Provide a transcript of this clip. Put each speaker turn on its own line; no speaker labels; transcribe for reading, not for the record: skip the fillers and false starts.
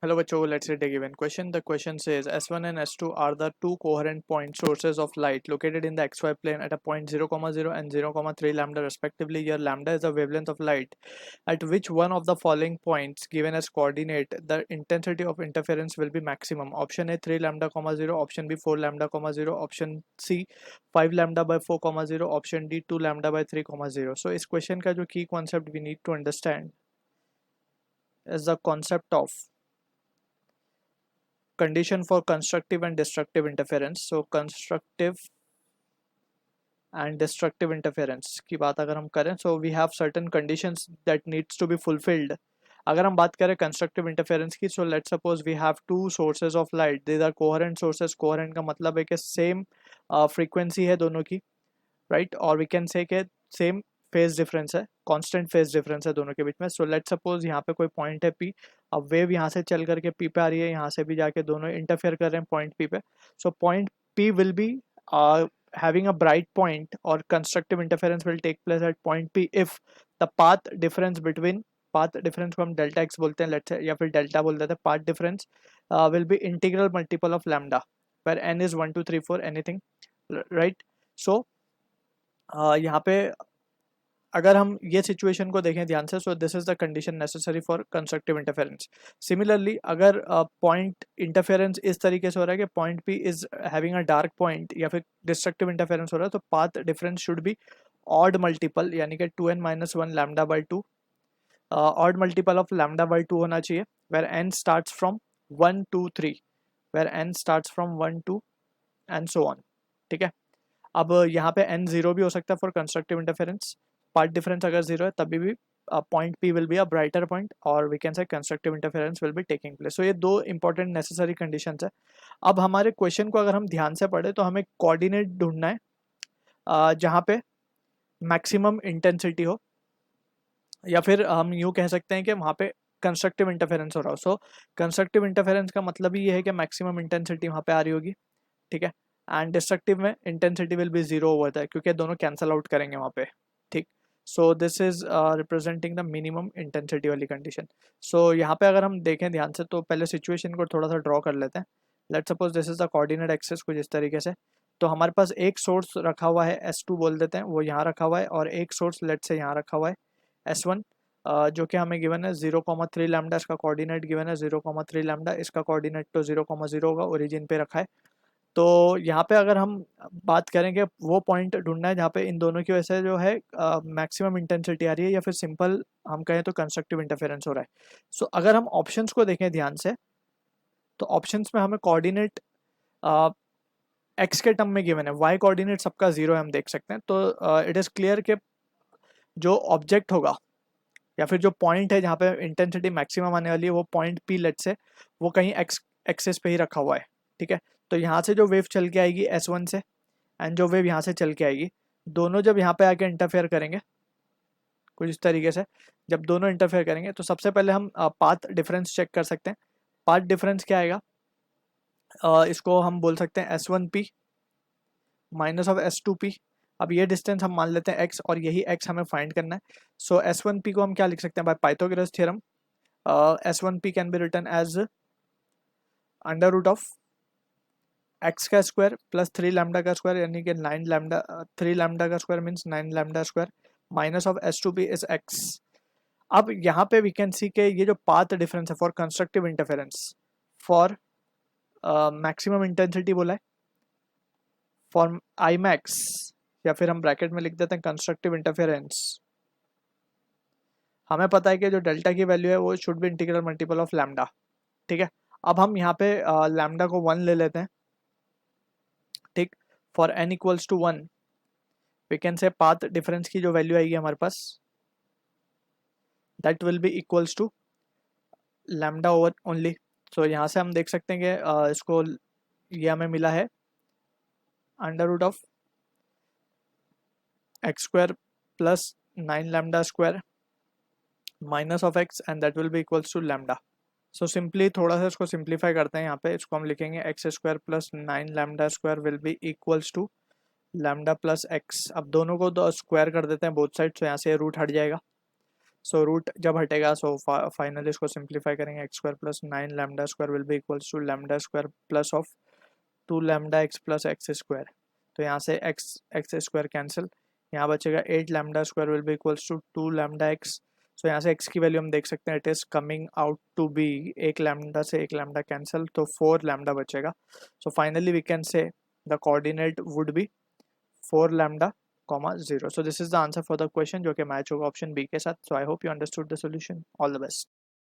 Hello बच्चों, let's read a given question. The question says S1 and S2 are the two coherent point sources of light located in the xy plane at a point 0, 0 and 0, 3 lambda respectively. Here lambda is the wavelength of light. At which one of the following points given as coordinate the intensity of interference will be maximum? Option A 3 lambda, 0. Option B 4 lambda, 0. Option C 5 lambda by 4, 0. Option D 2 lambda by 3, 0. So इस question का जो key concept we need to understand is the concept of condition for constructive and destructive interference. So constructive and destructive interference की बात अगर हम करें, so we have certain conditions that needs to be fulfilled. अगर हम बात करें constructive interference की, so let's suppose we have two sources of light. These are coherent sources. coherent का मतलब है कि same frequency है दोनों की, right? और we can say कि same फेज डिफरेंस है, कांस्टेंट फेज डिफरेंस है दोनों के बीच में. सो लेट्स सपोज यहाँ पे कोई पॉइंट है P. अब वेव यहाँ से चल करके P पे आ रही है, यहाँ से भी जाके दोनों इंटरफेयर कर रहे हैं पॉइंट P पे. So point P will B having a bright point or constructive interference will take place at point P if the path difference between path difference को हम डेल्टा एक्स बोलते हैं लेट्स या फिर डेल्टा बोल देते हैं. Path difference will be integral multiple of lambda where n is 1 2 3 4 anything, right? सो यहाँ पे अगर हम ये सिचुएशन को देखें ध्यान से, so this is the condition necessary for constructive interference. Similarly अगर पॉइंट इंटरफेरेंस इस तरीके से हो रहा है कि point P is having a dark point या फिर डिस्ट्रक्टिव इंटरफेरेंस हो रहा है, तो path difference should be odd multiple, यानी कि 2n-1 lambda by 2. Odd multiple of lambda by 2 होना चाहिए, where N starts from 1 2 3, where N starts from 1 2 and so on. ठीक है. अब यहाँ पे n जीरो भी हो सकता है for constructive interference. Path difference अगर जीरो है तभी भी point P will be a brighter point और we can say constructive interference will be taking place. So ये दो इंपॉर्टेंट नेसेसरी कंडीशंस है. अब हमारे क्वेश्चन को अगर हम ध्यान से पढ़े तो हमें कोऑर्डिनेट ढूंढना है जहाँ पे मैक्सिमम इंटेंसिटी हो, या फिर हम यूँ कह सकते हैं कि वहाँ पे कंस्ट्रक्टिव इंटरफेरेंस हो रहा हो. सो कंस्ट्रक्टिव इंटरफेरेंस का मतलब ही ये है कि मैक्सिमम इंटेंसिटी वहाँ पे आ रही होगी. ठीक है. एंड डिस्ट्रक्टिव में इंटेंसिटी विल बी जीरो होता है क्योंकि दोनों कैंसल आउट करेंगे वहाँ पे. ठीक. सो this is representing the minimum intensity वाली कंडीशन. सो यहाँ पे अगर हम देखें ध्यान से तो पहले सिचुएशन को थोड़ा सा ड्रॉ कर लेते हैं. Let suppose this is the coordinate axis कुछ इस तरीके से. तो हमारे पास एक सोर्स रखा हुआ है S2 बोल देते हैं, वो यहाँ रखा हुआ है, और एक सोर्स लेट से यहाँ रखा हुआ है S1, जो कि हमें गिवन है 0,3 लैम्डा. इसका कोऑर्डिनेट गिवन है 0,3 लैम्डा. इसका कोऑर्डिनेट तो 0,0 होगा, ओरिजिन पे रखा है. तो यहाँ पे अगर हम बात करें कि वो पॉइंट ढूंढना है जहाँ पे इन दोनों की वजह से जो है मैक्सिमम इंटेंसिटी आ रही है, या फिर सिंपल हम कहें तो कंस्ट्रक्टिव इंटरफेरेंस हो रहा है. सो अगर हम ऑप्शंस को देखें ध्यान से तो ऑप्शंस में हमें कोऑर्डिनेट एक्स के टर्म में गिवन है, वाई कोऑर्डिनेट सबका जीरो है हम देख सकते हैं. तो इट इज़ क्लियर कि जो ऑब्जेक्ट होगा या फिर जो पॉइंट है जहाँ पे इंटेंसिटी मैक्सिमम आने वाली है वो पॉइंट पी लेट से वो कहीं एक्स एक्सेस पे ही रखा हुआ है. ठीक है. तो यहाँ से जो वेव चल के आएगी S1 से एंड जो वेव यहाँ से चल के आएगी, दोनों जब यहाँ पे आके इंटरफेयर करेंगे कुछ इस तरीके से, जब दोनों इंटरफेयर करेंगे तो सबसे पहले हम पाथ डिफरेंस चेक कर सकते हैं. पाथ डिफरेंस क्या आएगा, इसको हम बोल सकते हैं S1P माइनस ऑफ S2P. अब ये डिस्टेंस हम मान लेते हैं x और यही x हमें फाइंड करना है. सो S1P को हम क्या लिख सकते हैं by Pythagoras theorem. S1P can be written as under root of X का स्क्वायर प्लस 3 लैम्डा का स्क्वायर, यानी कि 9 लैम्डा, 3 लैम्डा का square means 9 lambda square minus of S2P is x. अब यहाँ पे वी कैन सी के ये जो पाथ डिफरेंस है for constructive interference for maximum intensity बोला है फॉर आई मैक्स, या फिर हम ब्रैकेट में लिख देते हैं कंस्ट्रक्टिव इंटरफेरेंस. हमें पता है कि जो डेल्टा की वैल्यू है वो should be integral multiple of lambda. ठीक है. अब हम यहाँ पे लैम्डा को 1 ले लेते हैं. ठीक. For n equals to 1 we can say path difference की जो वैल्यू आएगी हमारे पास that will be equals to lambda over only. So यहाँ से हम देख सकते हैं कि इसको ये हमें मिला है under root of X square plus 9 lambda square minus of X and that will be equals to lambda. So simply थोड़ा सा इसको सिंप्लीफाई करते हैं. यहाँ पे इसको हम लिखेंगे X square plus 9 lambda square will be equals to lambda plus X. अब दोनों को दो स्क्वायर कर देते हैं बोथ साइड, तो यहाँ से रूट हट जाएगा. सो रूट जब हटेगा सो फाइनली इसको सिंप्लीफाई करेंगे, x square plus 9 lambda square will be equals to lambda square plus of 2 lambda x plus x square. तो यहाँ से एक्स स्क्वायर कैंसिल, यहाँ बचेगा 8 lambda square will be equals to 2 lambda x. So यहाँ से x की value हम देख सकते हैं, it is coming out to be, एक लैम्डा से एक लैम्डा कैंसिल, तो 4 लैम्डा बचेगा। So finally we can say the coordinate would be 4 lambda comma 0। So this is the answer for the question जो कि मैच होगा ऑप्शन बी के साथ। So I hope you understood the solution. All the best.